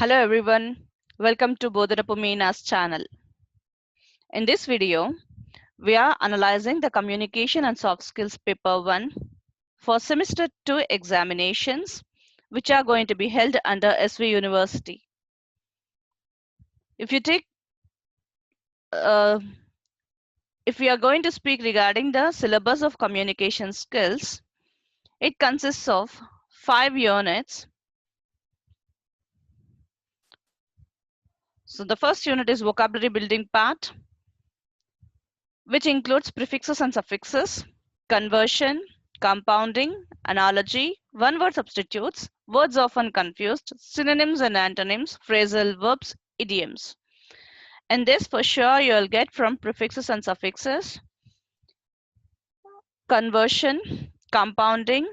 Hello everyone, welcome to Bodhanapumina's channel. In this video, we are analyzing the Communication and Soft Skills Paper 1 for Semester 2 examinations, which are going to be held under SV University. If you take, uh, if we are going to speak regarding the syllabus of communication skills, it consists of 5 units. So the first unit is vocabulary building part, which includes prefixes and suffixes, conversion, compounding, analogy, one-word substitutes, words often confused, synonyms and antonyms, phrasal verbs, idioms. And this for sure you'll get from prefixes and suffixes, conversion, compounding,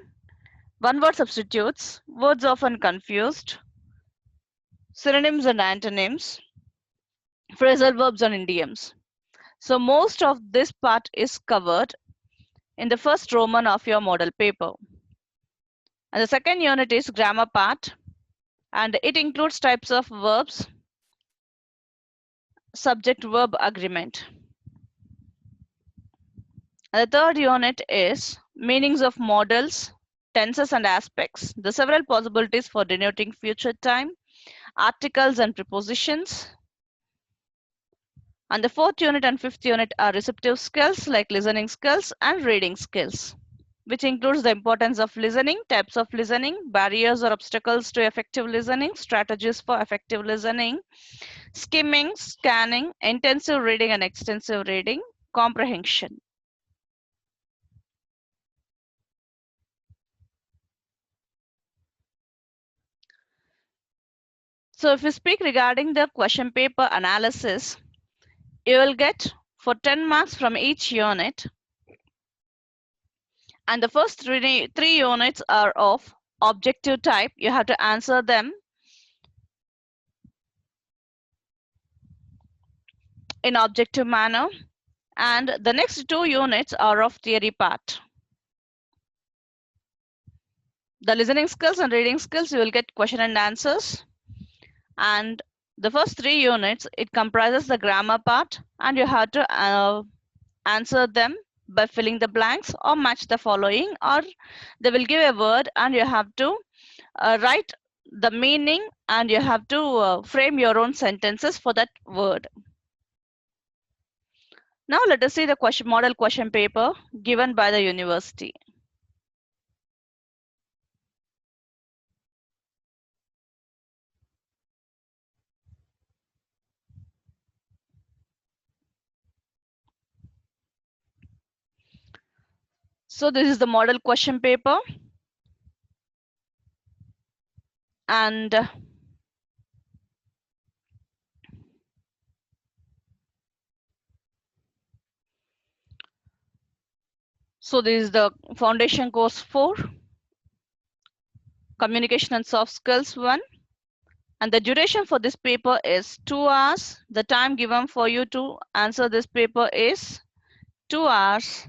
one-word substitutes, words often confused, synonyms and antonyms, phrasal verbs and idioms. So most of this part is covered in the first Roman of your model paper. And the second unit is grammar part, and it includes types of verbs, subject verb agreement. And the third unit is meanings of modals, tenses and aspects, the several possibilities for denoting future time, articles and prepositions. And the fourth unit and fifth unit are receptive skills like listening skills and reading skills, which includes the importance of listening, types of listening, barriers or obstacles to effective listening, strategies for effective listening, skimming, scanning, intensive reading and extensive reading, comprehension. So if we speak regarding the question paper analysis, you will get for 10 marks from each unit. And the first three units are of objective type. You have to answer them in objective manner. And the next 2 units are of theory part. The listening skills and reading skills, you will get question and answers. And the first 3 units, it comprises the grammar part, and you have to answer them by filling the blanks or match the following, or they will give a word and you have to write the meaning, and you have to frame your own sentences for that word. Now let us see the model question paper given by the university. So this is the model question paper, and so this is the foundation course 4, communication and soft skills 1, and the duration for this paper is 2 hours. The time given for you to answer this paper is 2 hours,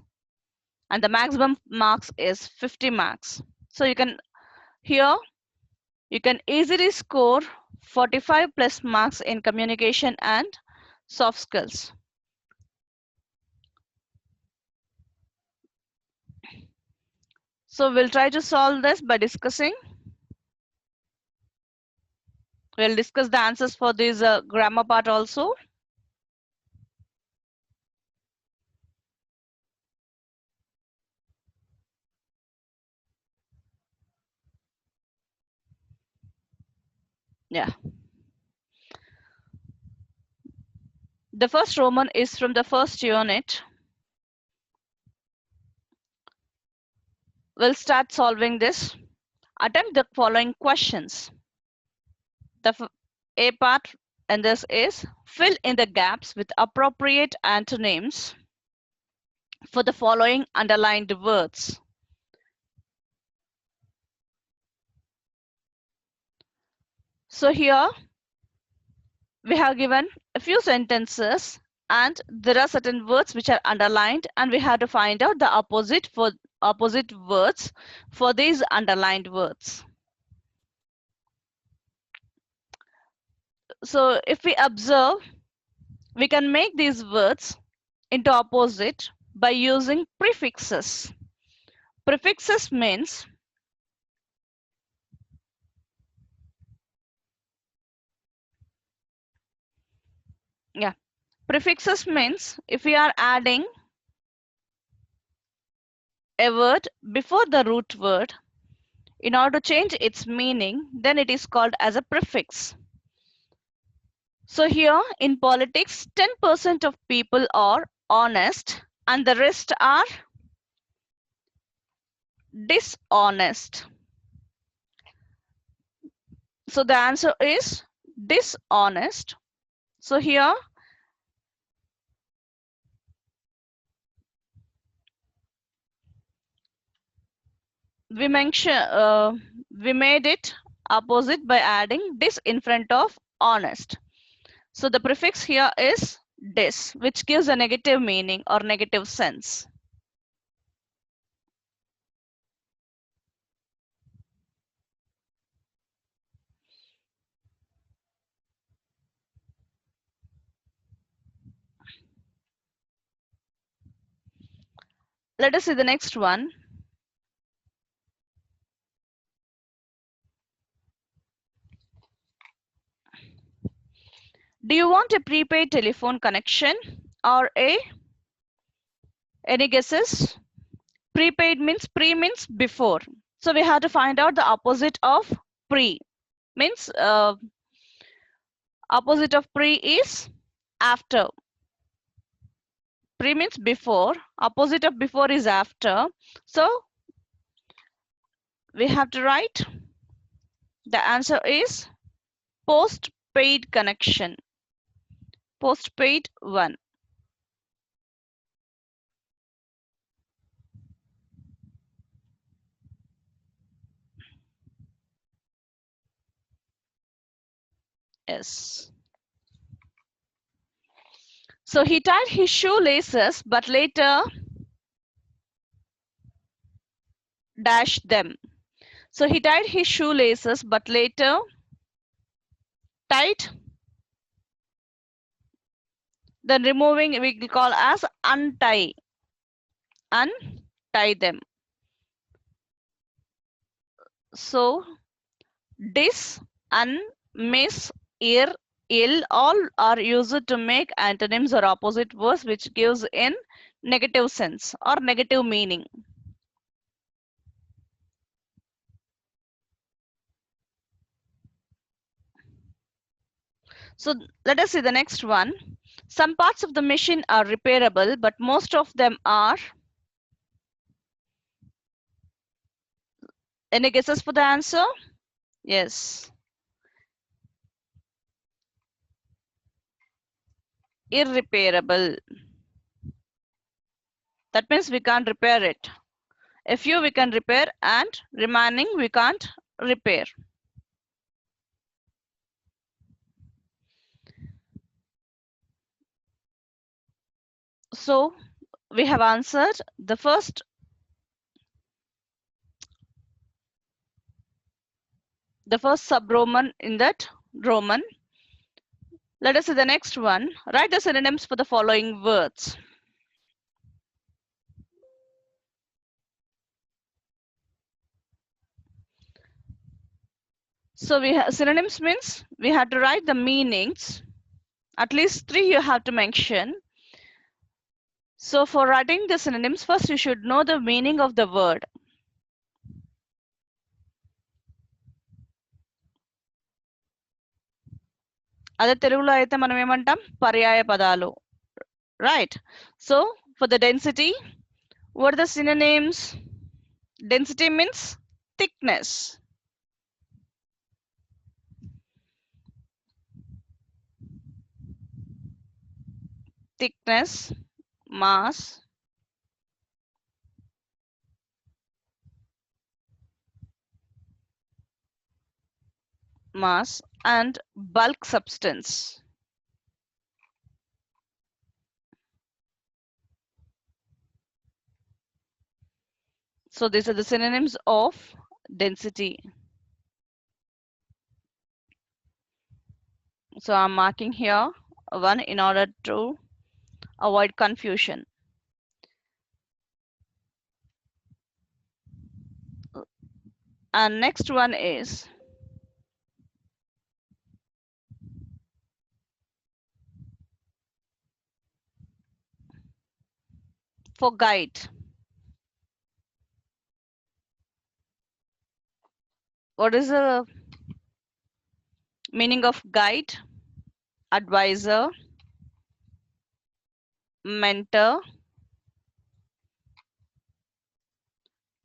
and the maximum marks is 50 marks. So you can here you can easily score 45 plus marks in communication and soft skills. So we'll try to solve this by discussing. We'll discuss the answers for this grammar part also. Yeah. The first Roman is from the first unit. We'll start solving this. Attempt the following questions. The A part in this is fill in the gaps with appropriate antonyms for the following underlined words. So here we have given a few sentences, and there are certain words which are underlined, and we have to find out the opposite words for these underlined words. So if we observe, we can make these words into opposite by using prefixes. Prefixes means yeah, prefixes means if we are adding a word before the root word in order to change its meaning, then it is called as a prefix. So here in politics, 10% of people are honest and the rest are dishonest. So the answer is dishonest. So here we we made it opposite by adding dis in front of honest. So the prefix here is dis, which gives a negative meaning or negative sense. Let us see the next one. Do you want a prepaid telephone connection or any guesses? Prepaid means pre means before. So we have to find out the opposite of pre. Means opposite of pre is after. Pre means before. Opposite of before is after. So we have to write the answer is postpaid connection. Postpaid one. Yes. So he tied his shoelaces but later dashed them. So he tied his shoelaces but later tied, then removing we will call as untie. Untie them. So dis, un, miss, ir, ill all are used to make antonyms or opposite words which gives in negative sense or negative meaning. So let us see the next one. Some parts of the machine are repairable, but most of them are. Any guesses for the answer? Yes. Irreparable. That means we can't repair it. A few we can repair and remaining we can't repair. So we have answered the first sub-Roman in that Roman. Let us see the next one. Write the synonyms for the following words. So we have synonyms means we have to write the meanings. At least 3 you have to mention. So for writing the synonyms, first you should know the meaning of the word. అదే తెలుగులో అయితే మనం ఏమంటాం పర్యాయ పదాలు, right? So for the density, what are the synonyms? Density means thickness. Thickness, mass, and bulk substance. So these are the synonyms of density. So I'm marking here 1 in order to avoid confusion. And next one is for guide. What is the meaning of guide? Advisor, mentor,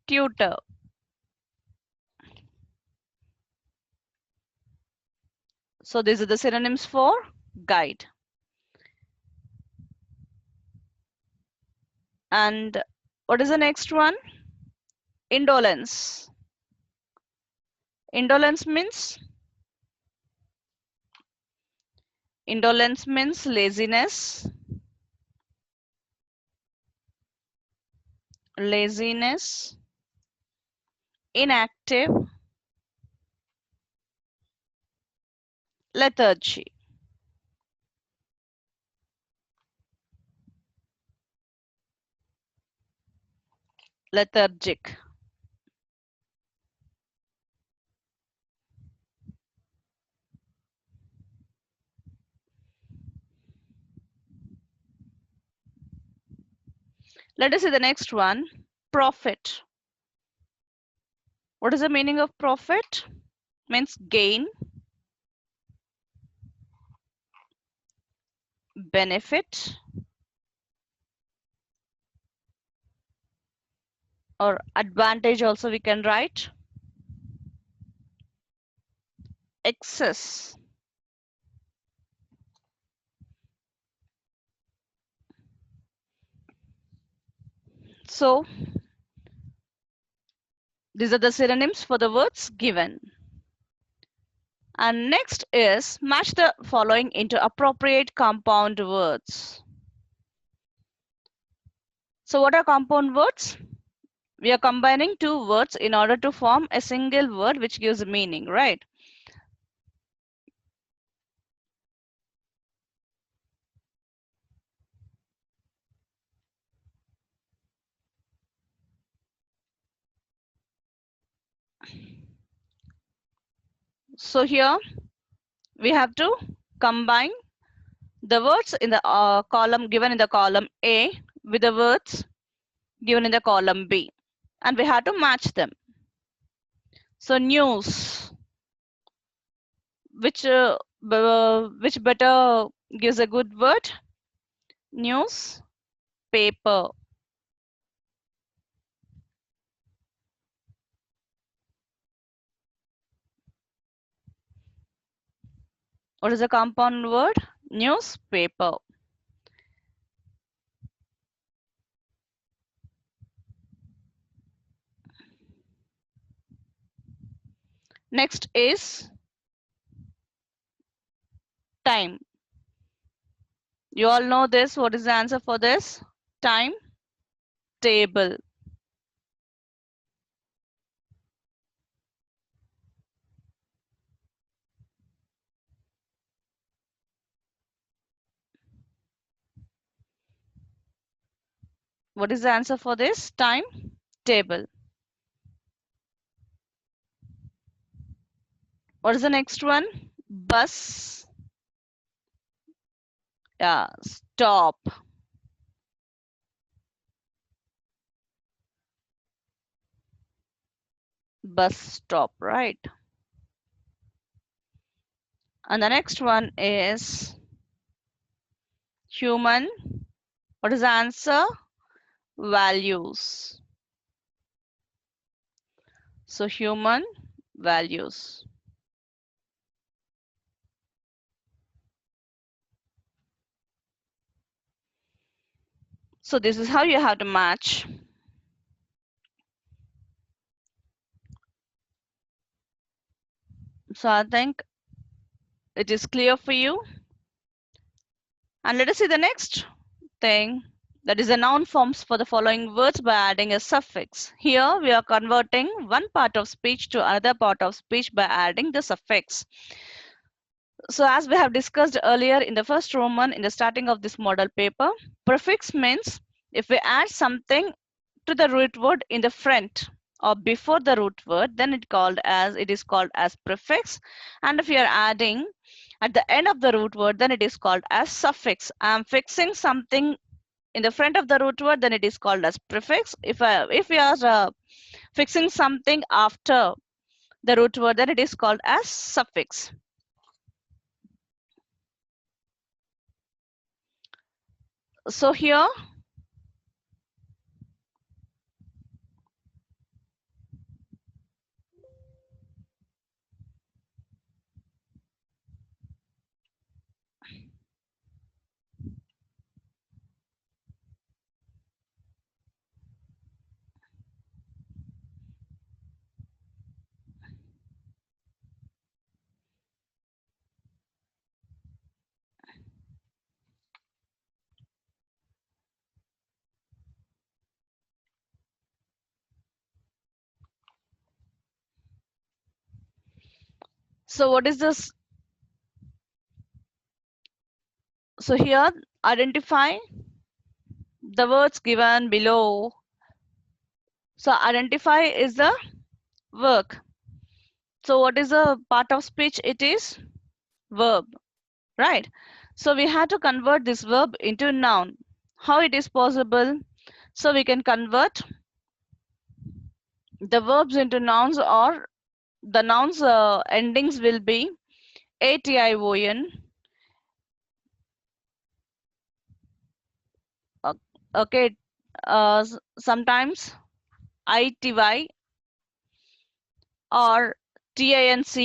tutor. So these are the synonyms for guide. And what is the next one? Indolence. Indolence means laziness, laziness, inactive, lethargy. Lethargic. Let us see the next one. Profit. What is the meaning of profit? Means gain, benefit, or advantage also we can write. Excess. So these are the synonyms for the words given. And next is match the following into appropriate compound words. So what are compound words? We are combining two words in order to form a single word which gives meaning, right? So here we have to combine the words in the column given in the column A with the words given in the column B, and we have to match them. So news, which better gives a good word? News, paper. What is the compound word? Newspaper. Next is time. You all know this. What is the answer for this? Time table. What is the answer for this? Time table. What is the next one? Bus. Yeah, stop. Bus stop, right? And the next one is human. What is the answer? Values. So human values. So this is how you have to match. So I think it is clear for you. And let us see the next thing. That is the noun forms for the following words by adding a suffix. Here we are converting one part of speech to another part of speech by adding the suffix. So as we have discussed earlier in the first Roman in the starting of this model paper, prefix means if we add something to the root word in the front or before the root word, then it is called as prefix. And if you are adding at the end of the root word, then it is called as suffix. I am fixing something in the front of the root word, then it is called as prefix. If we are fixing something after the root word, then it is called as suffix. So here so what is this? So here identify the words given below. So identify is the work. So what is the part of speech? It is verb, right? So we had to convert this verb into noun. How it is possible? So we can convert the verbs into nouns, or the nouns endings will be ation. Okay, sometimes ity or tance.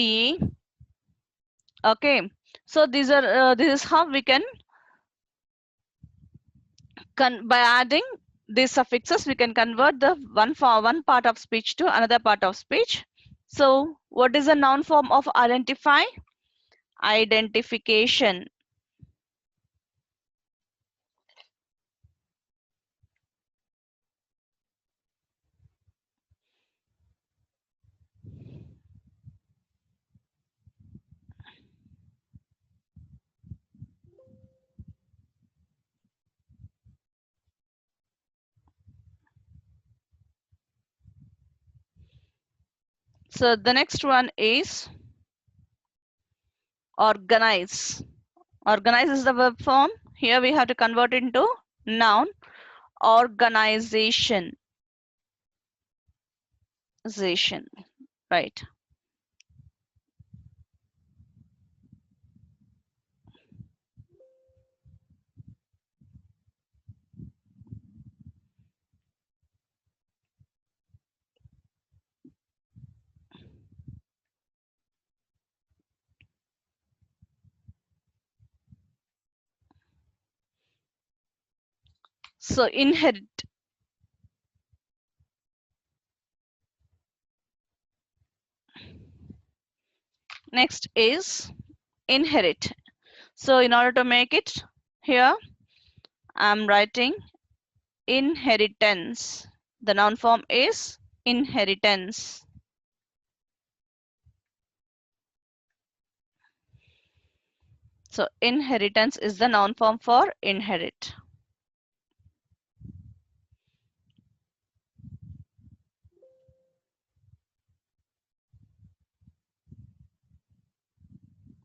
Okay, so this is how we can by adding these suffixes we can convert the one part of speech to another part of speech. So what is the noun form of identify? Identification. So the next one is organize. Organize is the verb form. Here we have to convert into noun. Organization. Right. So inherit. Next is inherit. So in order to make it, here I'm writing inheritance. The noun form is inheritance. So inheritance is the noun form for inherit.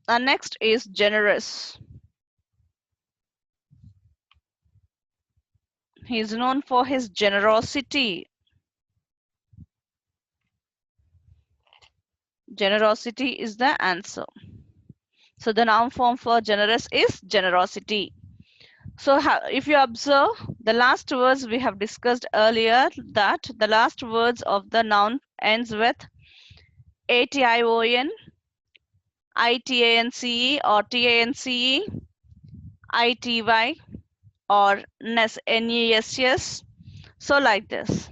And next is generous. He is known for his generosity. Generosity is the answer. So the noun form for generous is generosity. So if you observe the last words we have discussed earlier, that the last words of the noun ends with ation, itance or tance, ity or ness. So like this.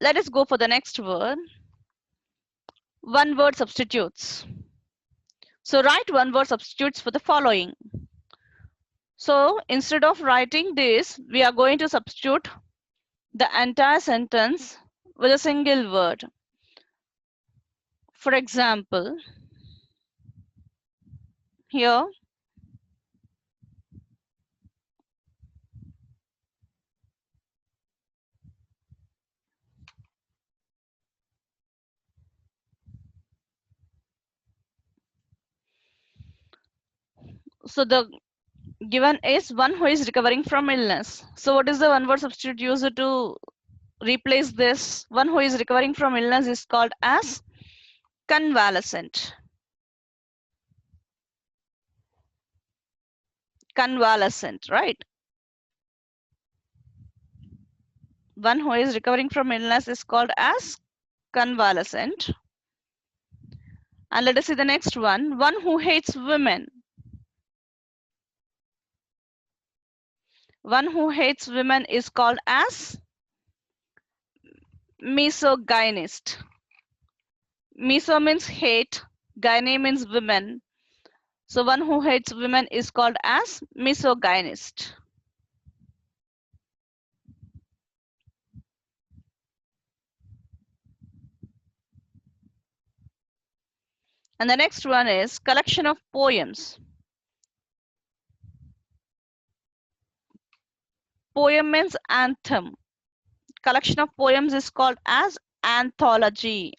Let us go for the next word. One word substitutes. So write one word substitutes for the following. So instead of writing this, we are going to substitute the entire sentence with a single word. For example, here so the given is one who is recovering from illness. So what is the one word substitute used to replace this? One who is recovering from illness is called as convalescent. Convalescent, right? One who is recovering from illness is called as convalescent. And let us see the next one. One who hates women. One who hates women is called as misogynist. Miso means hate, gyne means women. So one who hates women is called as misogynist. And the next one is collection of poems. Poem means anthem. Collection of poems is called as anthology.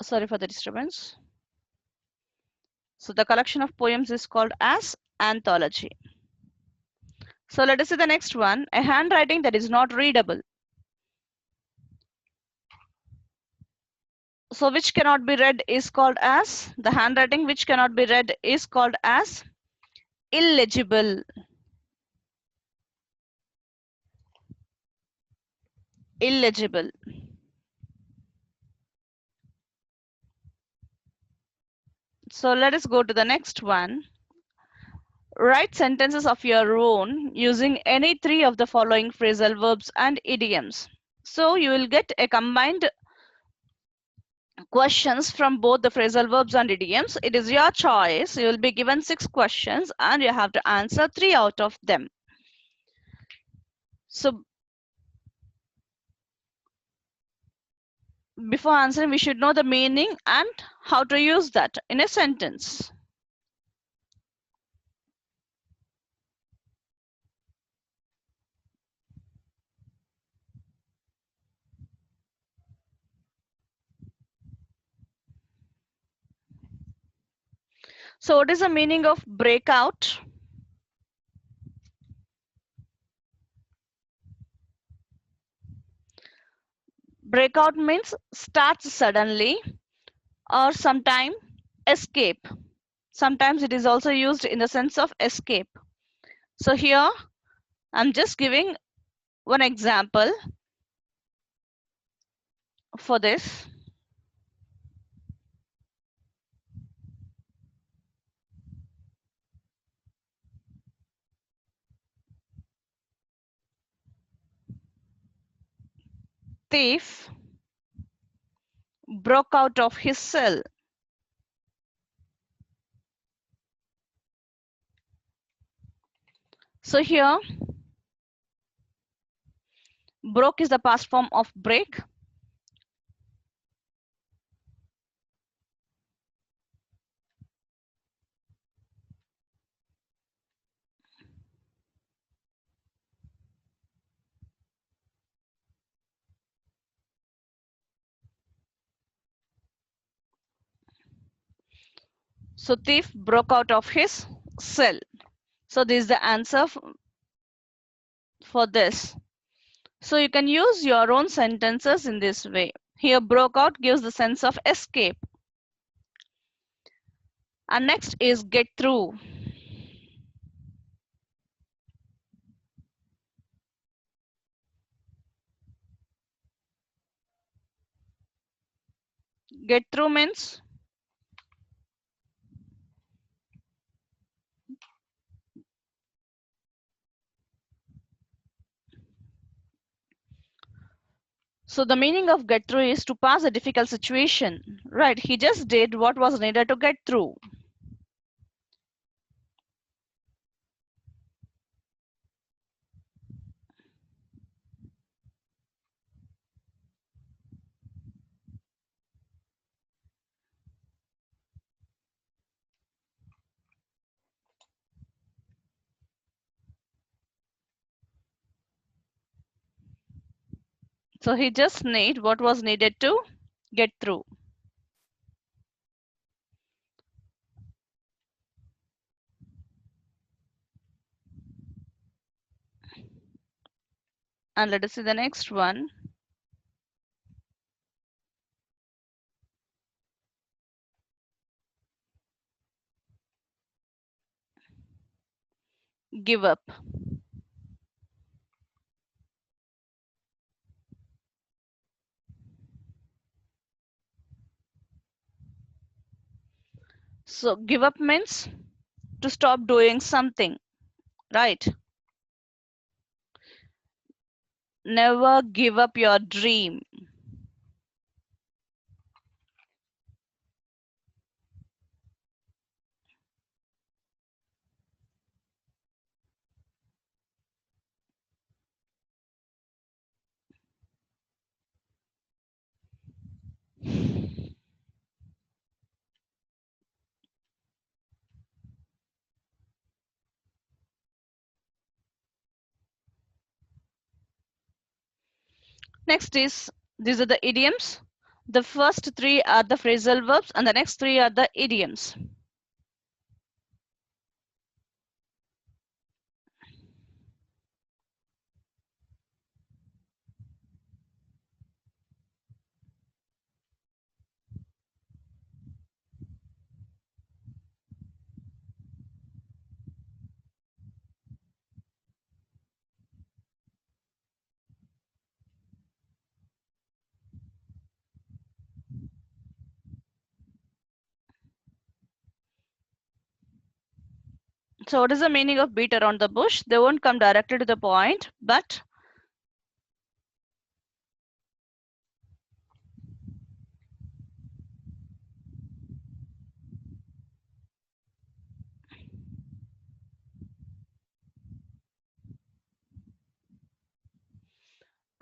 Sorry for the disturbance. So the collection of poems is called as anthology. So let us see the next one, a handwriting that is not readable. So which cannot be read is called as, the handwriting which cannot be read is called as illegible. Illegible. So let us go to the next one. Write sentences of your own using any three of the following phrasal verbs and idioms. So you will get a combined questions from both the phrasal verbs and idioms. It is your choice. You will be given 6 questions and you have to answer 3 out of them. So before answering, we should know the meaning and how to use that in a sentence. So what is the meaning of breakout? Breakout means starts suddenly or sometime escape. Sometimes it is also used in the sense of escape. So here I'm just giving one example for this. Thief broke out of his cell. So here broke is the past form of break. So thief broke out of his cell. So this is the answer for this. So you can use your own sentences in this way. Here broke out gives the sense of escape. And next is get through. Get through means so the meaning of get through is to pass a difficult situation. Right, he just did what was needed to get through. So he just need what was needed to get through. And let us see the next one. Give up. So give up means to stop doing something, right? Never give up your dream. Next is these are the idioms. The first three are the phrasal verbs and the next three are the idioms. So what is the meaning of beat around the bush? They won't come directly to the point, but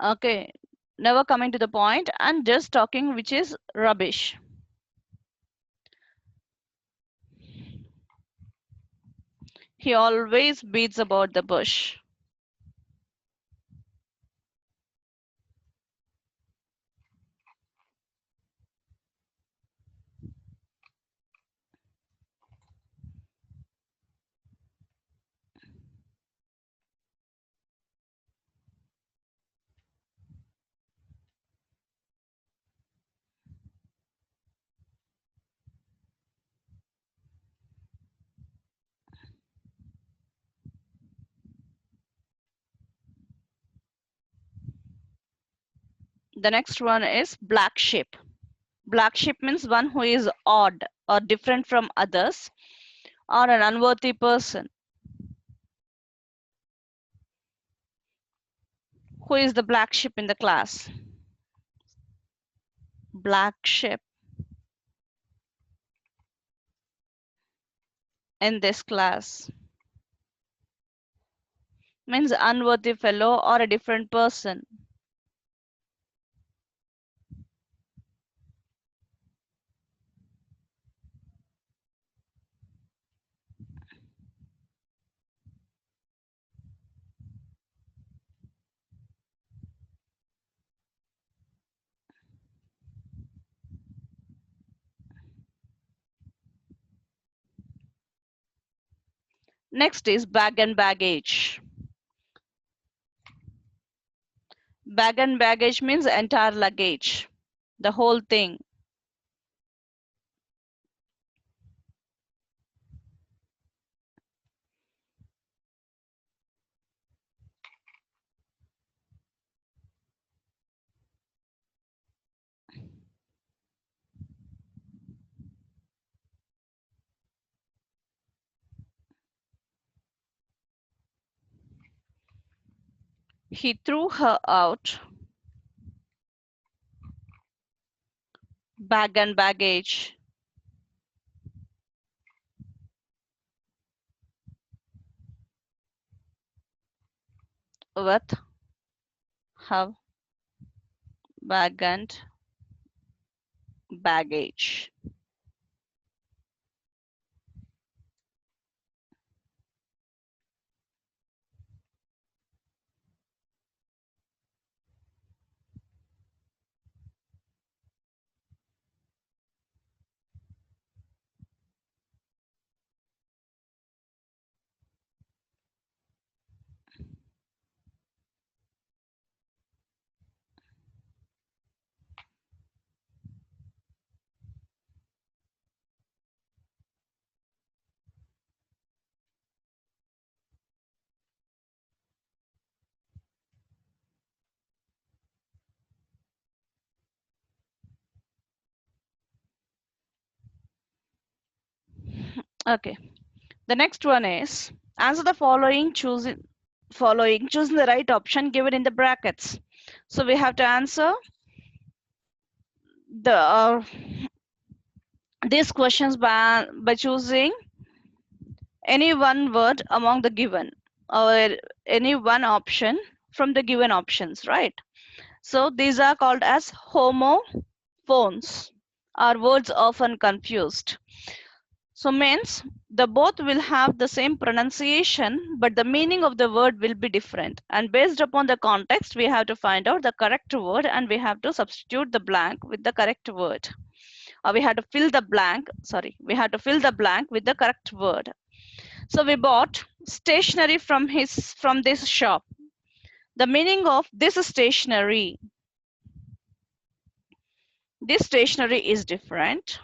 okay, never coming to the point and just talking, which is rubbish. He always beats about the bush. The next one is black sheep. Black sheep means one who is odd or different from others or an unworthy person. Who is the black sheep in the class? Black sheep in this class means unworthy fellow or a different person. Next is bag and baggage. Bag and baggage means entire luggage, the whole thing. He threw her out. Bag and baggage. With her bag and baggage. Okay. The next one is answer the following, choosing the right option given in the brackets. So we have to answer the these questions by choosing any one word among the given or any one option from the given options, right? So these are called as homophones, are words often confused. So means the both will have the same pronunciation, but the meaning of the word will be different. And based upon the context, we have to find out the correct word and we have to substitute the blank with the correct word. Or we have to fill the blank, we have to fill the blank with the correct word. So we bought stationery from this shop. The meaning of this stationery is different,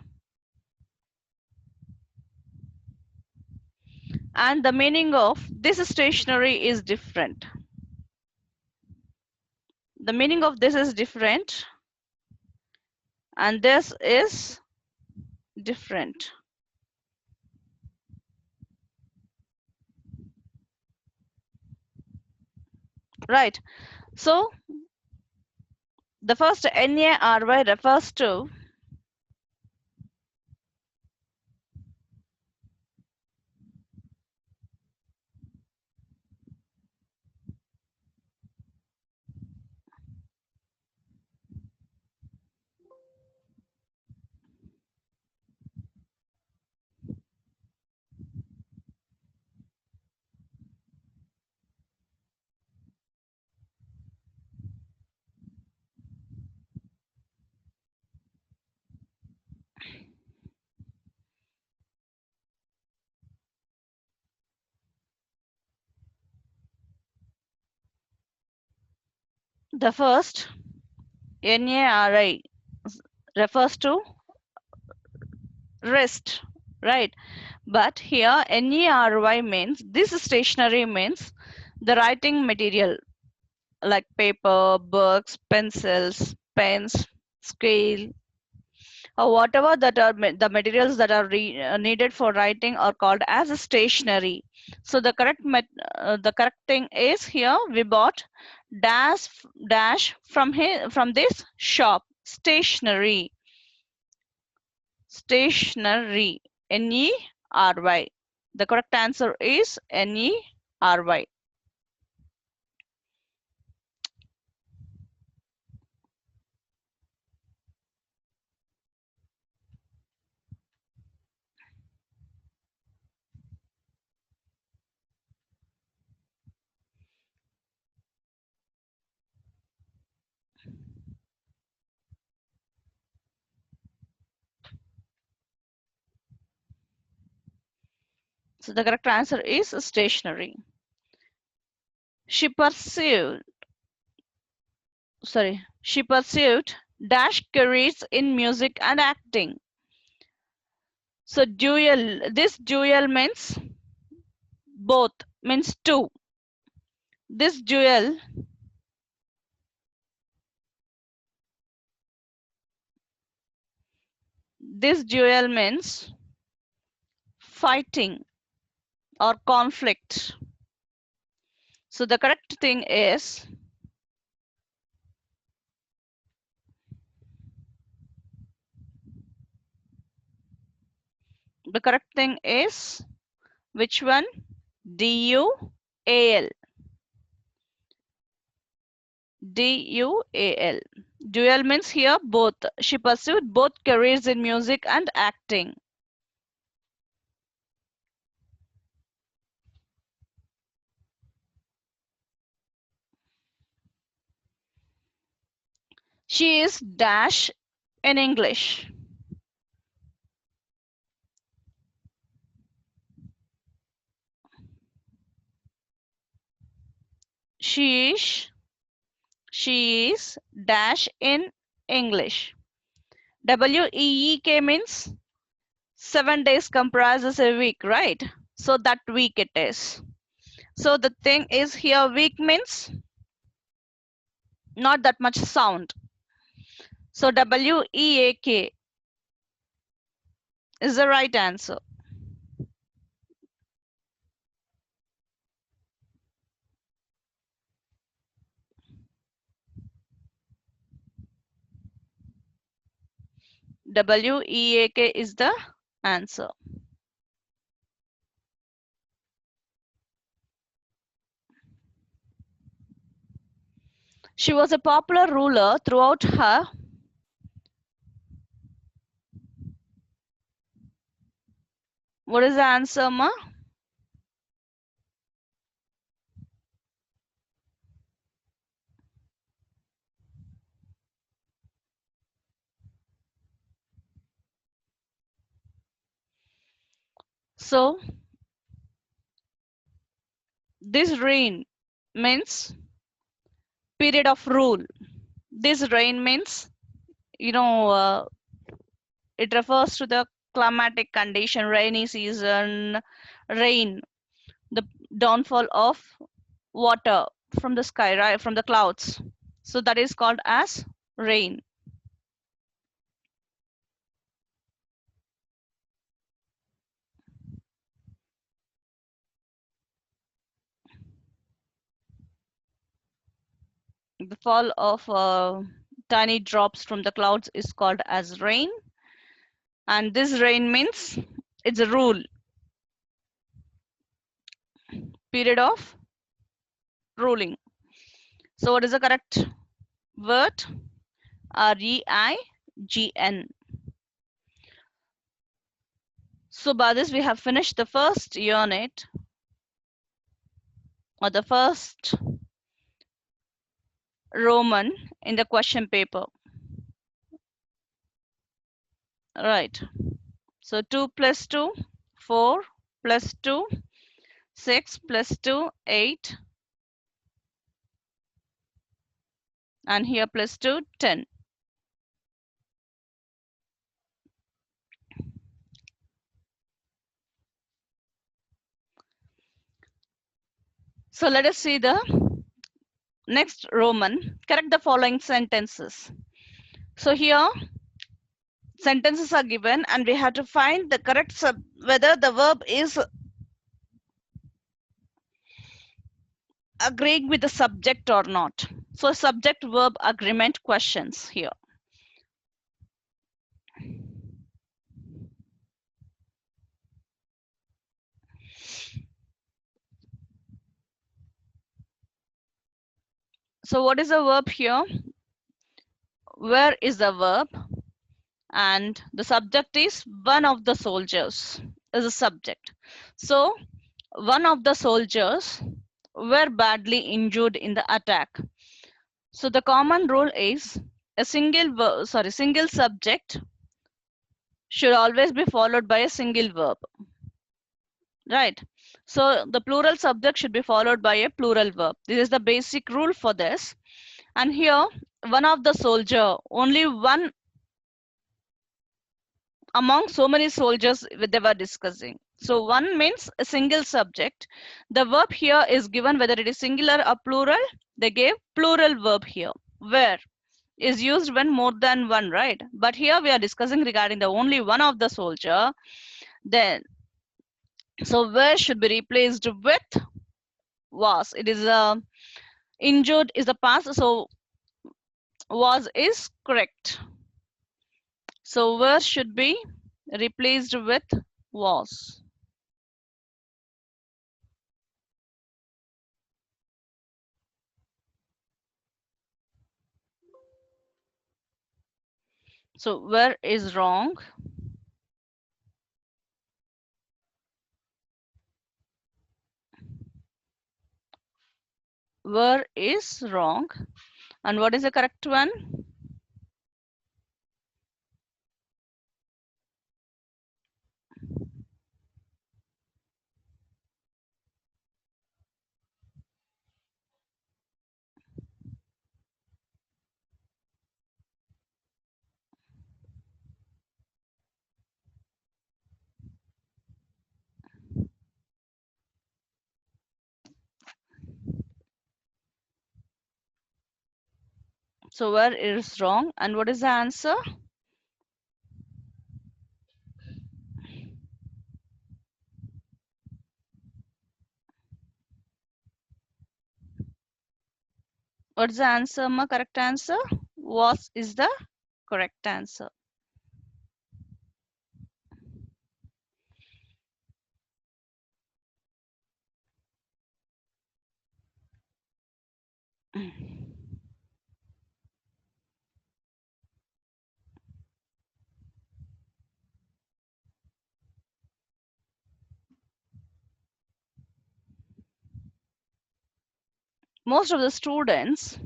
and the meaning of this stationery is different. The meaning of this is different, and this is different. Right. So the first NARY refers to the first NARY refers to rest, right? But here NERY means this stationery means the writing material like paper, books, pencils, pens, scale, or whatever that are the materials that are needed for writing are called as a stationery. So the the correct thing is here we bought dash from this shop, stationery. Stationery, NERY. The correct answer is NERY. So the correct answer is stationery. She pursued, she pursued dash careers in music and acting. So this dual means both, means two. This dual means fighting or conflict. So the correct thing is which one? D-U-A-L. D-U-A-L. Dual means here both. She pursued both careers in music and acting. She is dash in English. She is dash in English. W-E-E-K means 7 days comprises a week, right? So that week it is. So the thing is here, week means not that much sound. So W-E-A-K is the right answer. W-E-A-K is the answer. She was a popular ruler throughout her. What is the answer, ma? So this reign means period of rule. This reign means, it refers to the climatic condition, rainy season, rain, the downfall of water from the sky, right, from the clouds. So that is called as rain. The fall of tiny drops from the clouds is called as rain. And this rain means it's a rule, period of ruling. So what is the correct word? R-E-I-G-N. So by this we have finished the first unit, or the first Roman in the question paper. Right. So 2 plus 2, 4 plus 2, 6 plus 2, 8. And here plus 2, 10. So let us see the next Roman. Correct the following sentences. So here sentences are given and we have to find the correct whether the verb is agreeing with the subject or not. So subject verb agreement questions here. So what is the verb here? Where is the verb? And the subject is one of the soldiers is a subject. So one of the soldiers were badly injured in the attack. So the common rule is a single subject should always be followed by a single verb, right? So the plural subject should be followed by a plural verb. This is the basic rule for this. And here one of the soldier, only one among so many soldiers they were discussing. So one means a single subject. The verb here is given whether it is singular or plural. They gave plural verb here. Where is used when more than one, right? But here we are discussing regarding the only one of the soldier. Then, so where should be replaced with was. It is injured is the past, so was is correct. So were should be replaced with was. So were is wrong. Were is wrong. And what is the correct one? So where is wrong, and what is the answer? What's the answer, ma? Correct answer? Was is the correct answer. Most of the students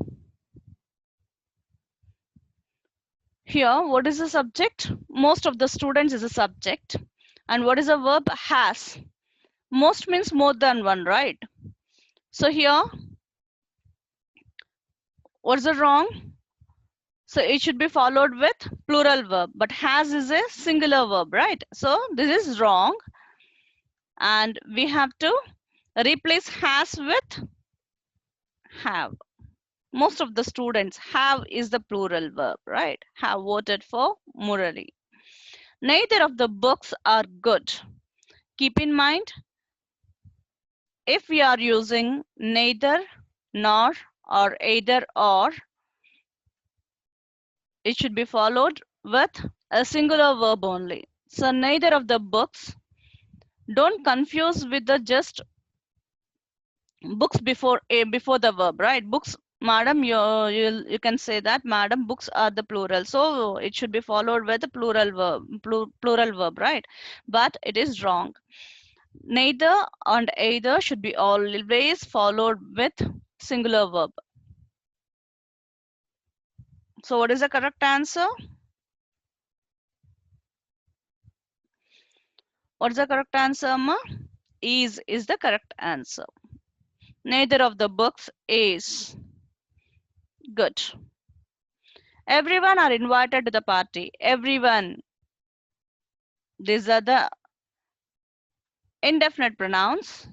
here, what is the subject? Most of the students is a subject. And what is a verb? Has. Most means more than one, right? So here, what's the wrong? So it should be followed with plural verb, but has is a singular verb, right? So this is wrong, and we have to replace has with have. Most of the students have is the plural verb, right? Have voted for Murali. Neither of the books are good. Keep in mind, if we are using neither, nor, or either or, it should be followed with a singular verb only. So neither of the books, don't confuse with the just books before the verb, right? Books, madam, you can say that madam books are the plural, so it should be followed with the plural verb, plural verb, right? But it is wrong. Neither and either should be always followed with singular verb. So what is the correct answer? What's the correct answer, ma? Is the correct answer. Neither of the books is good. Everyone are invited to the party. Everyone. These are the indefinite pronouns.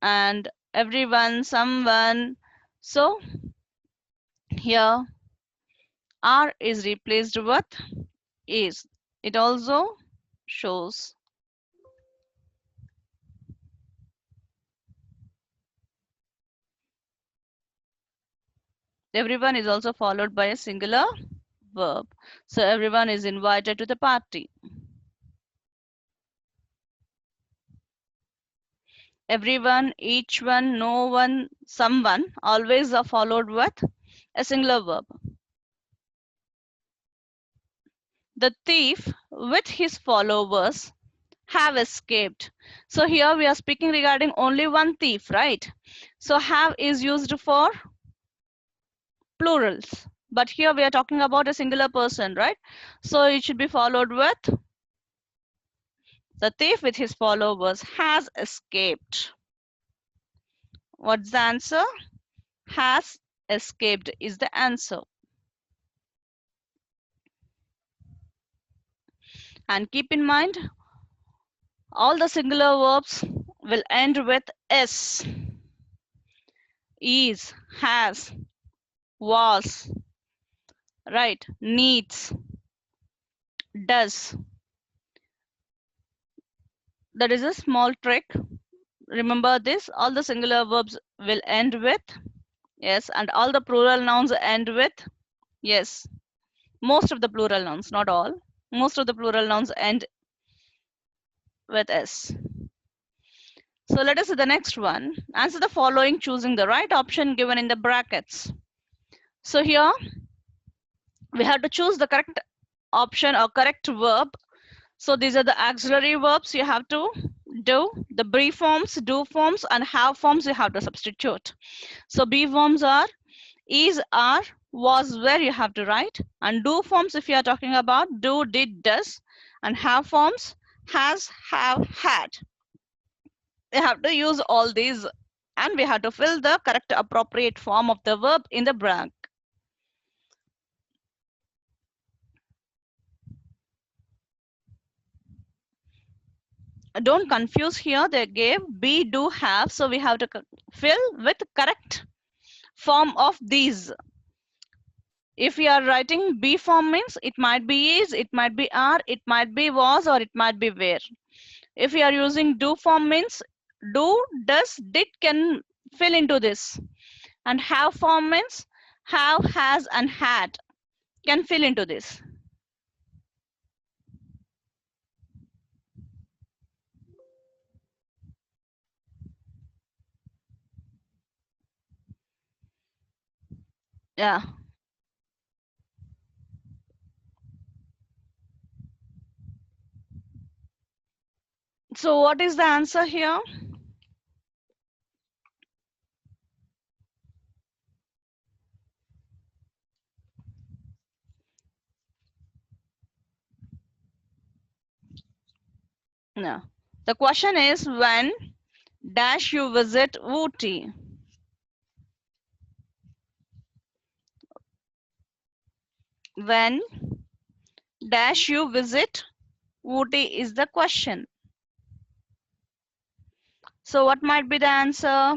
And everyone, someone. So here are is replaced with is. It also shows. Everyone is also followed by a singular verb. So everyone is invited to the party. Everyone, each one, no one, someone always are followed with a singular verb. The thief with his followers have escaped. So here we are speaking regarding only one thief, right? So have is used for plurals. But here we are talking about a singular person, right? So it should be followed with the thief with his followers has escaped. What's the answer? Has escaped is the answer. And keep in mind, all the singular verbs will end with s. Is, has, was, right? Needs, does. That is a small trick Remember this, all the singular verbs will end with yes, and all the plural nouns end with yes. Most of the plural nouns, not all. Most of the plural nouns end with s. So let us see the next one. Answer the following choosing the right option given in the brackets. So here we have to choose the correct option or correct verb. So these are the auxiliary verbs you have to do. The be forms, do forms, and have forms you have to substitute. So be forms are is, are, was, were you have to write. And do forms if you are talking about do, did, does. And have forms has, have, had. We have to use all these and we have to fill the correct appropriate form of the verb in the blank. Don't confuse here, they gave be, do, have, so we have to fill with correct form of these. If we are writing be form means it might be is, it might be are, it might be was, or it might be were. If we are using do form means do, does, did can fill into this. And have form means have, has, and had can fill into this. Yeah. So what is the answer here? No. The question is when dash you visit Ooty? When dash you visit Ooty is the question. So what might be the answer?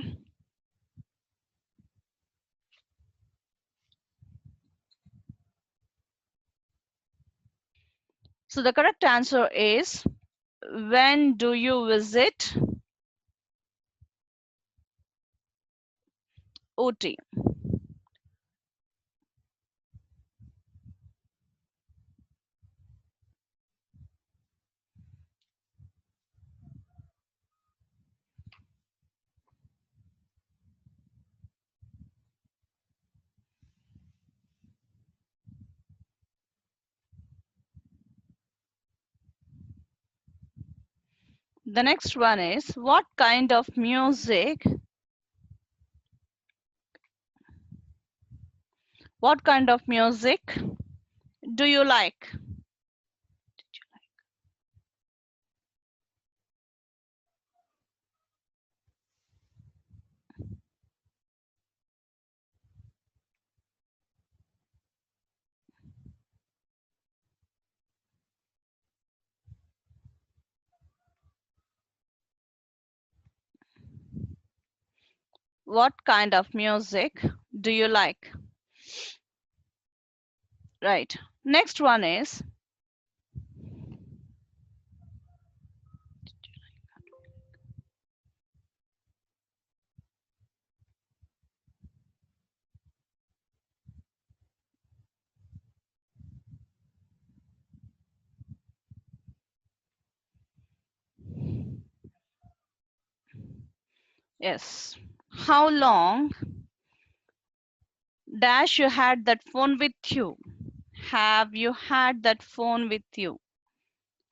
So the correct answer is when do you visit Ooty? The next one is what kind of music? What kind of music do you like? What kind of music do you like? Right. Next one is yes. How long dash you had that phone with you? Have you had that phone with you?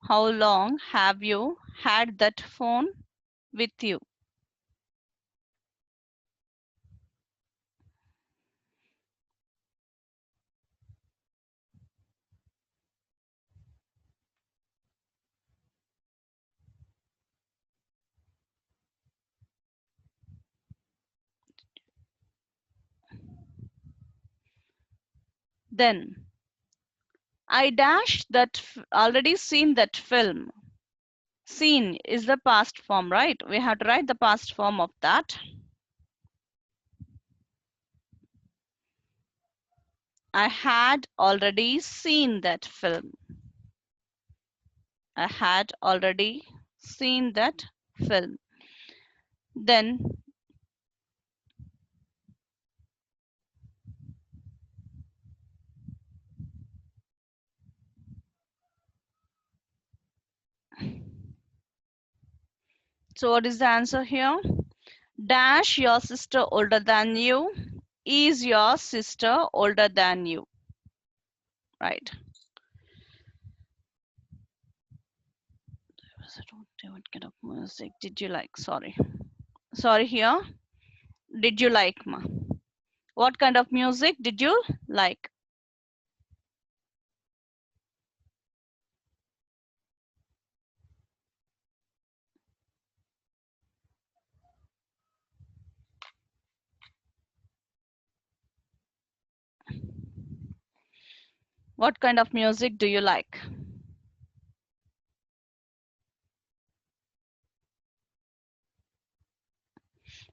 How long have you had that phone with you? Then I dash that already seen that film. Seen is the past form, right? We have to write the past form of that. I had already seen that film. I had already seen that film. Then so what is the answer here? Dash your sister older than you. Is your sister older than you? Right. What kind of music did you like? Sorry here. Did you like ma? What kind of music did you like? What kind of music do you like?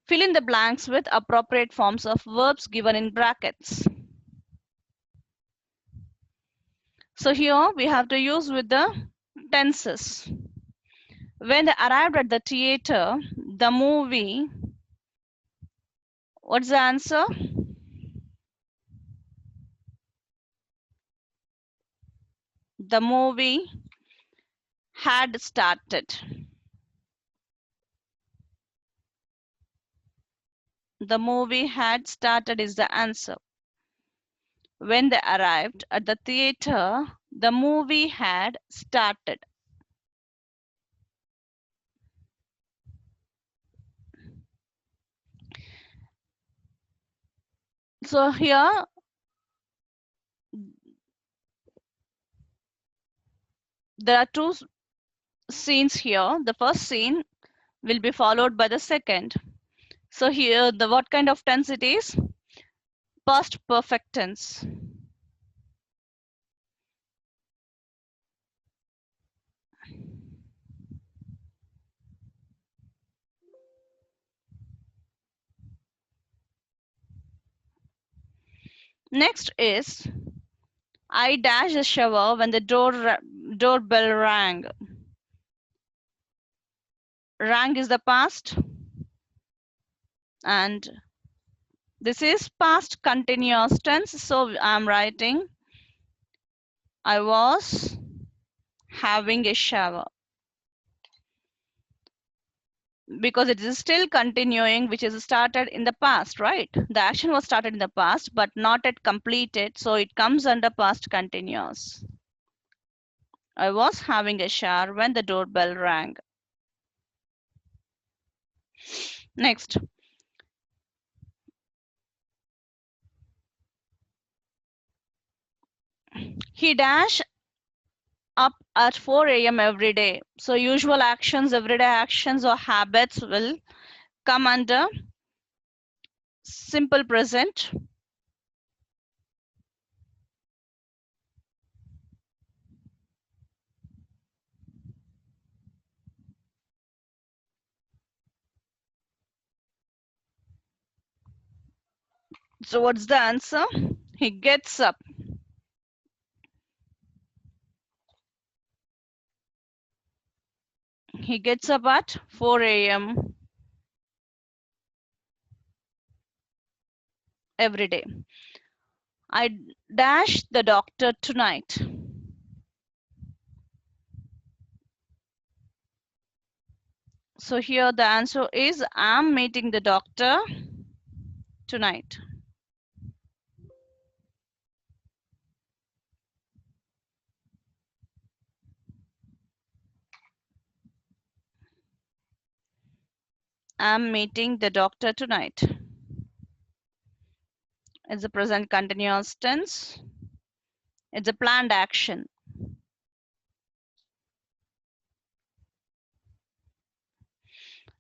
Fill in the blanks with appropriate forms of verbs given in brackets. So here we have to use with the tenses. When they arrived at the theater, the movie, what's the answer? The movie had started. The movie had started is the answer. When they arrived at the theater, the movie had started. So here there are two scenes here. The first scene will be followed by the second. So here the what kind of tense it is? Past perfect tense. Next is I dashed the shower when the doorbell rang. Rang is the past and this is past continuous tense. So I'm writing I was having a shower because it is still continuing, which is started in the past, right? The action was started in the past but not yet completed, so it comes under past continuous. I was having a shower when the doorbell rang. Next, he dash up at 4 a.m. every day. So usual actions, everyday actions or habits will come under simple present. So what's the answer? He gets up. He gets up at 4 a.m. every day. I dash the doctor tonight. So here the answer is I'm meeting the doctor tonight. I'm meeting the doctor tonight. It's a present continuous tense. It's a planned action.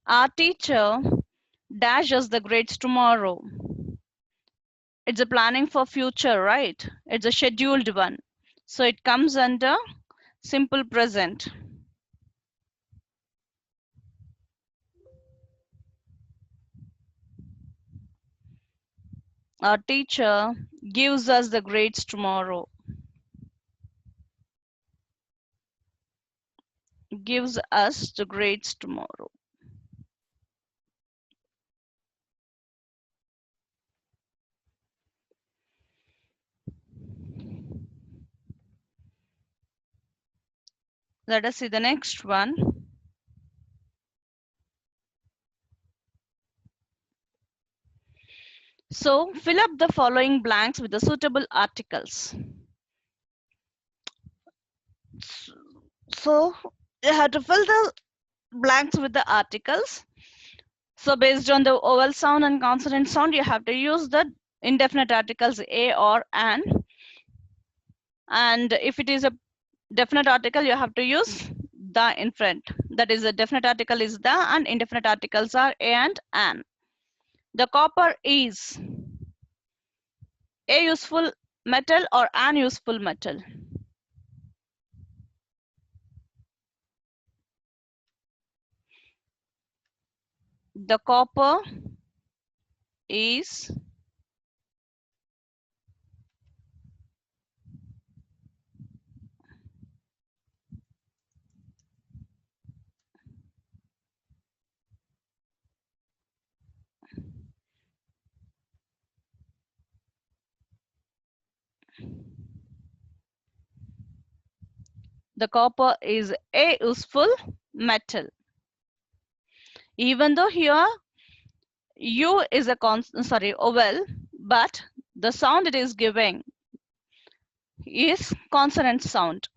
Our teacher dashes the grades tomorrow. It's a planning for future, right? It's a scheduled one. So it comes under simple present. Our teacher gives us the grades tomorrow. Gives us the grades tomorrow. Let us see the next one. So fill up the following blanks with the suitable articles. So you have to fill the blanks with the articles. So based on the vowel sound and consonant sound, you have to use the indefinite articles a or an. And if it is a definite article, you have to use the in front. That is, a definite article is the and indefinite articles are a and an. The copper is a useful metal or an useful metal. The copper is a useful metal. Even though here u is a vowel, but the sound it is giving is consonant sound.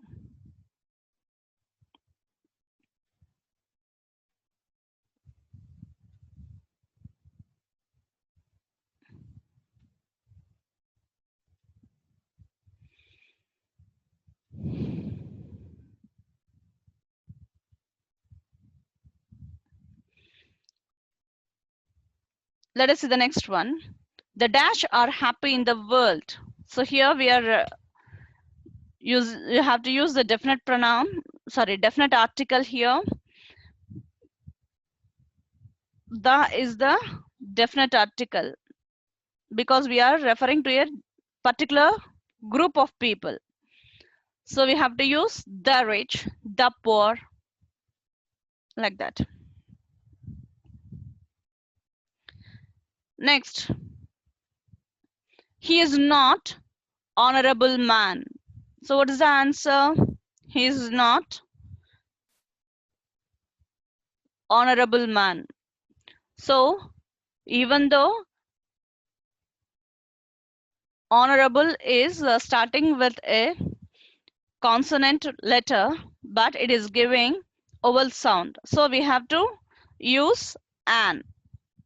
Let us see the next one. The dash are happy in the world. So here we are you have to use the definite pronoun, definite article here. The is the definite article because we are referring to a particular group of people. So we have to use the rich, the poor, like that. Next, he is not honorable man. So what is the answer? He is not honorable man. So even though honorable is starting with a consonant letter, but it is giving vowel sound. So we have to use an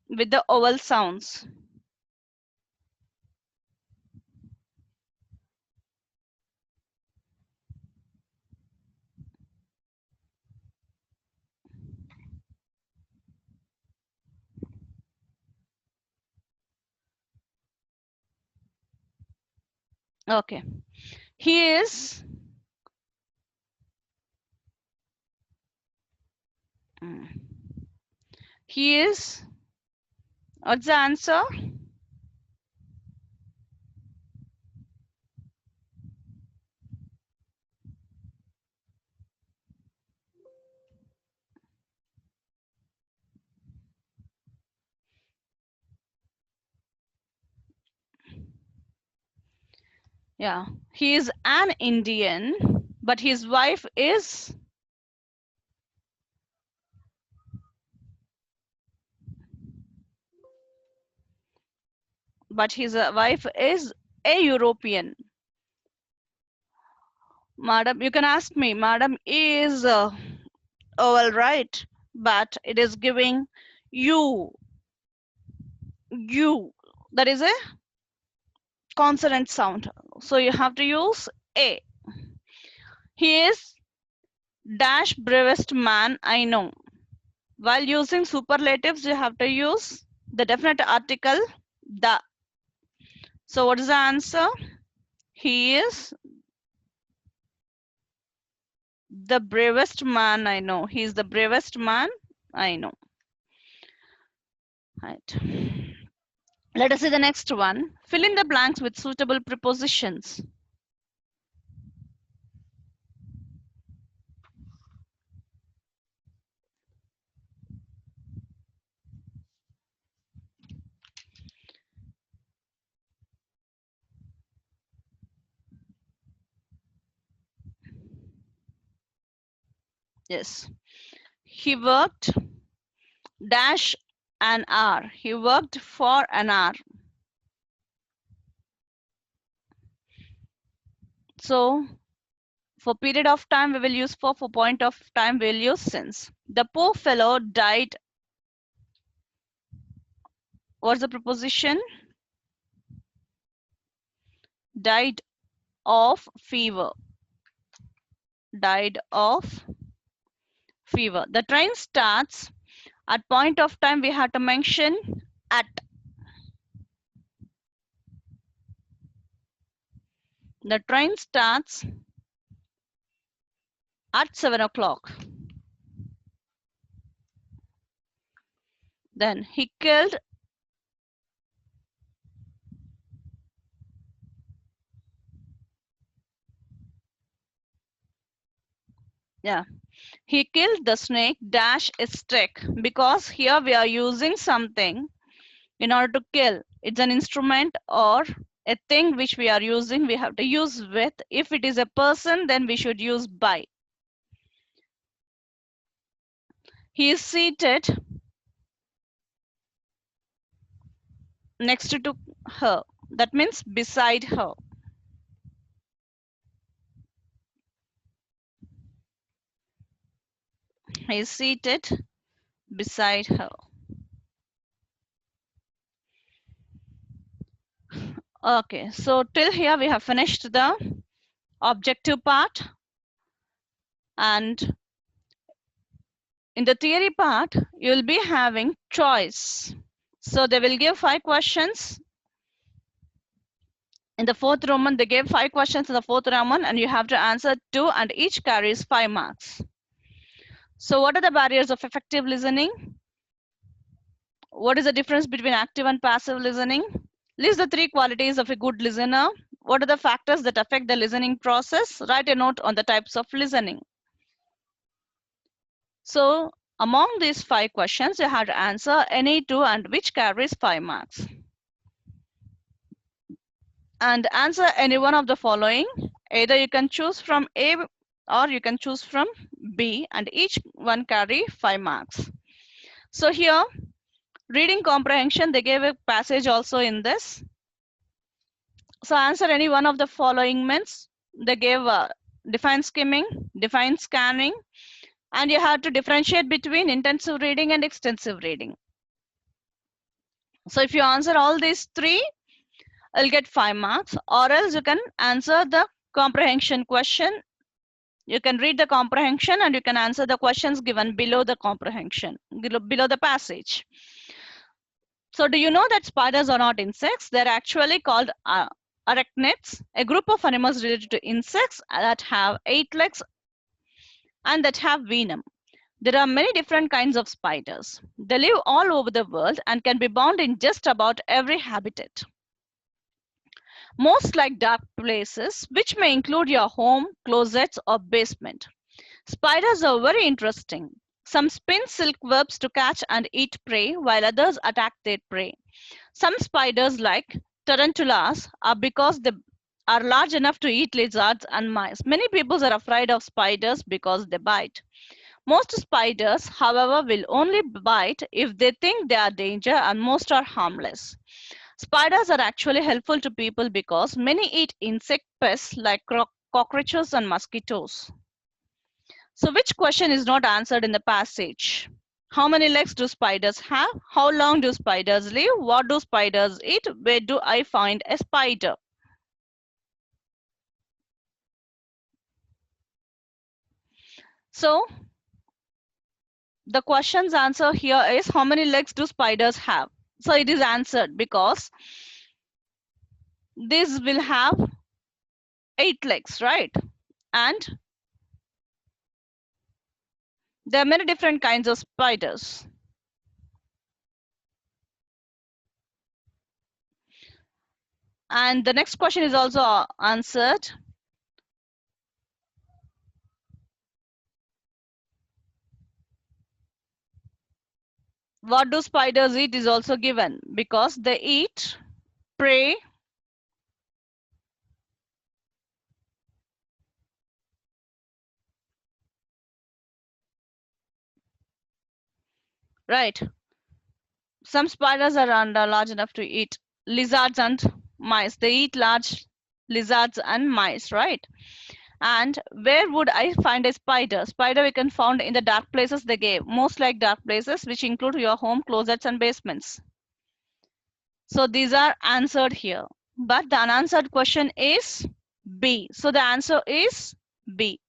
with the vowel sounds. Okay. He is he is what's the answer? Yeah. He is an Indian, but his wife is a European. Madam, you can ask me, madam is all right, but it is giving you you that is a consonant sound, so you have to use a. He is dash bravest man I know. While using superlatives, you have to use the definite article the. So what is the answer? He is the bravest man I know. He is the bravest man I know. Right. Let us see the next one. Fill in the blanks with suitable prepositions. Yes. He worked dash an hour. He worked for an hour. So for period of time we will use for point of time we will use since. The poor fellow died. What's the preposition? Died of fever. Died of fever. The train starts at point of time we have to mention at. The train starts at 7 o'clock. Then he killed. Yeah, he killed the snake dash a stick, because here we are using something in order to kill. It's an instrument or a thing which we are using. We have to use with. If it is a person, then we should use by. He is seated next to her. That means beside her. He is seated beside her. Okay, so till here we have finished the objective part, and in the theory part you will be having choice. So they will give 5 questions. In the fourth Roman, they gave 5 questions in the fourth Roman, and you have to answer 2, and each carries 5 marks. So what are the barriers of effective listening? What is the difference between active and passive listening? List the 3 qualities of a good listener. What are the factors that affect the listening process? Write a note on the types of listening. So among these 5 questions, you have to answer any 2, and which carries 5 marks. And answer any one of the following. Either you can choose from A or you can choose from B, and each one carry 5 marks. So here, reading comprehension, they gave a passage also in this. So answer any one of the following means. They gave define skimming, define scanning, and you have to differentiate between intensive reading and extensive reading. So if you answer all these 3, you'll get 5 marks, or else you can answer the comprehension question. You can read the comprehension and you can answer the questions given below the comprehension, below the passage. So do you know that spiders are not insects? They're actually called arachnids, a group of animals related to insects that have 8 legs and that have venom. There are many different kinds of spiders. They live all over the world and can be found in just about every habitat. Most like dark places, which may include your home, closets, or basement. Spiders are very interesting. Some spin silk webs to catch and eat prey, while others attack their prey. Some spiders, like tarantulas, are because they are large enough to eat lizards and mice. Many people are afraid of spiders because they bite. Most spiders, however, will only bite if they think they are danger, and most are harmless. Spiders are actually helpful to people because many eat insect pests like cockroaches and mosquitoes. So which question is not answered in the passage? How many legs do spiders have? How long do spiders live? What do spiders eat? Where do I find a spider? So the question's answer here is, how many legs do spiders have? So it is answered because this will have 8 legs, right? And there are many different kinds of spiders. And the next question is also answered. What do spiders eat is also given, because they eat prey, right? Some spiders are large enough to eat lizards and mice. They eat large lizards and mice, right? And where would I find a spider? Spider we can found in the dark places they gave, most like dark places, which include your home, closets, and basements. So these are answered here. But the unanswered question is B. So the answer is B.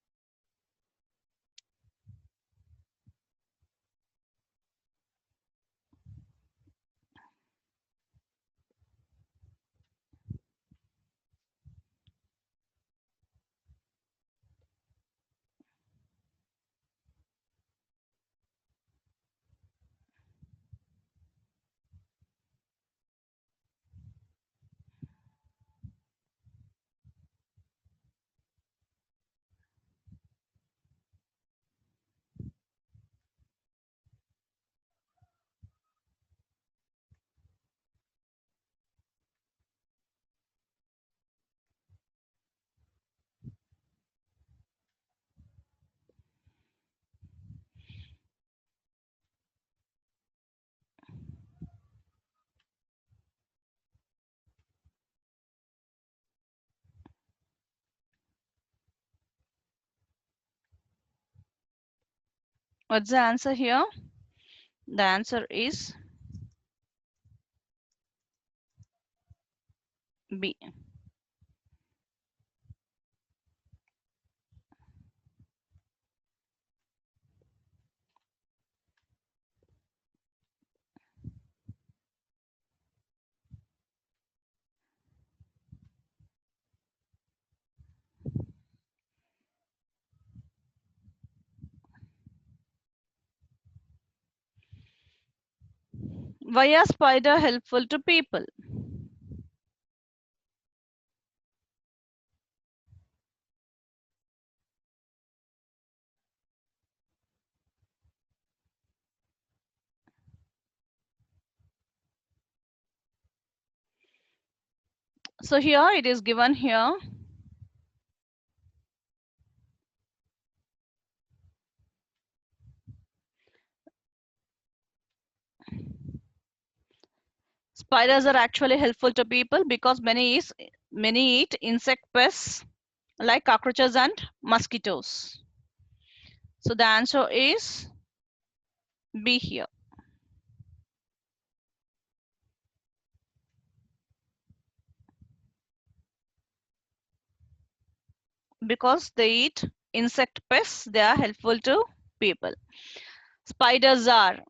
What's the answer here? The answer is B. Why are spider helpful to people? So here it is given here. Spiders are actually helpful to people because many eat insect pests like cockroaches and mosquitoes. So the answer is B here. Because they eat insect pests, they are helpful to people. Spiders are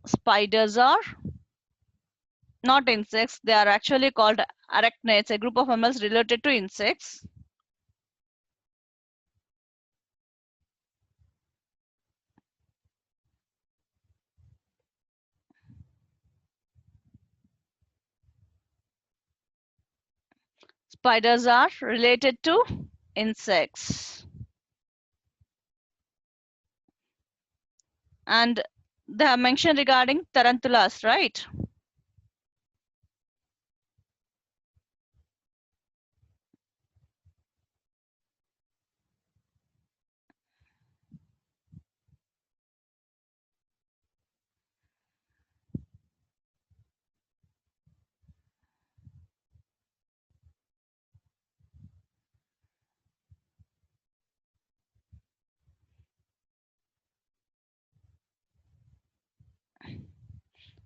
spiders are not insects. They are actually called arachnids, a group of mammals related to insects. Spiders are related to insects. And they have mentioned regarding tarantulas, right?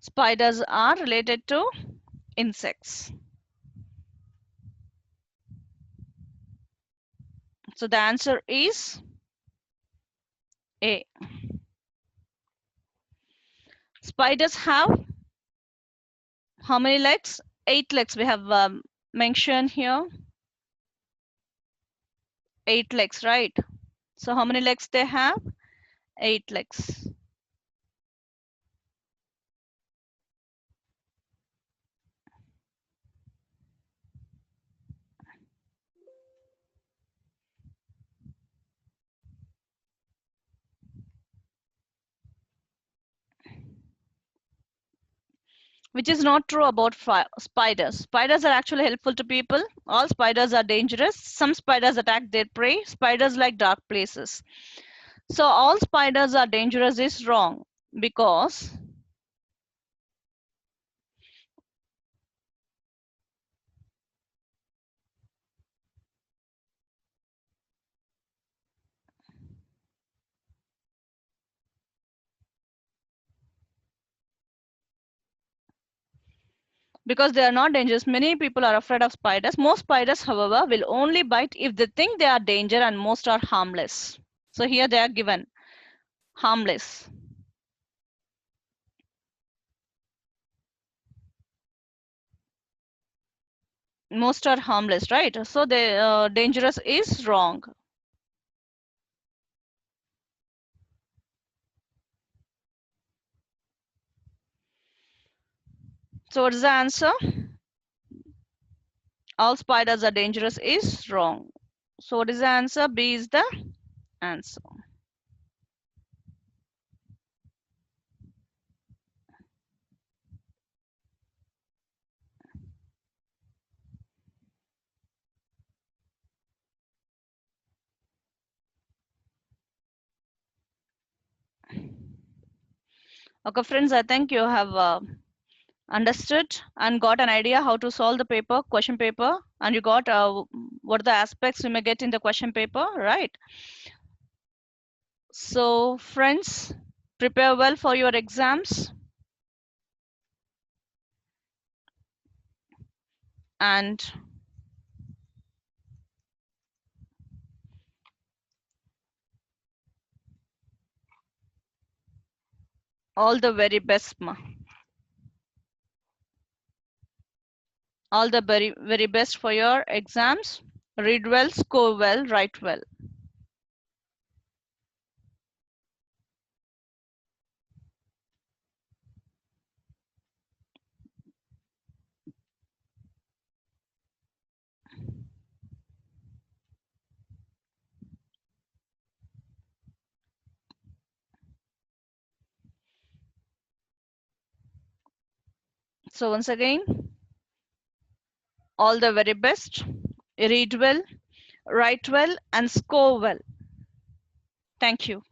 Spiders are related to insects. So the answer is A. Spiders have how many legs? 8 legs we have mentioned here. 8 legs, right? So how many legs they have? 8 legs. which is not true about spiders. Spiders are actually helpful to people. All spiders are dangerous. Some spiders attack their prey. Spiders like dark places. So all spiders are dangerous is wrong because they are not dangerous. Many people are afraid of spiders. Most spiders, however, will only bite if they think they are danger, and most are harmless. So here they are given harmless. Most are harmless, right? So the dangerous is wrong. So what is the answer? All spiders are dangerous is wrong. So what is the answer? B is the answer. Okay, friends, I think you have understood and got an idea how to solve the paper, question paper, and you got what are the aspects you may get in the question paper, right? So, friends, prepare well for your exams and all the very best, all the very best for your exams. Read well, score well, write well. So once again, all the very best. Read well, write well, and score well. Thank you.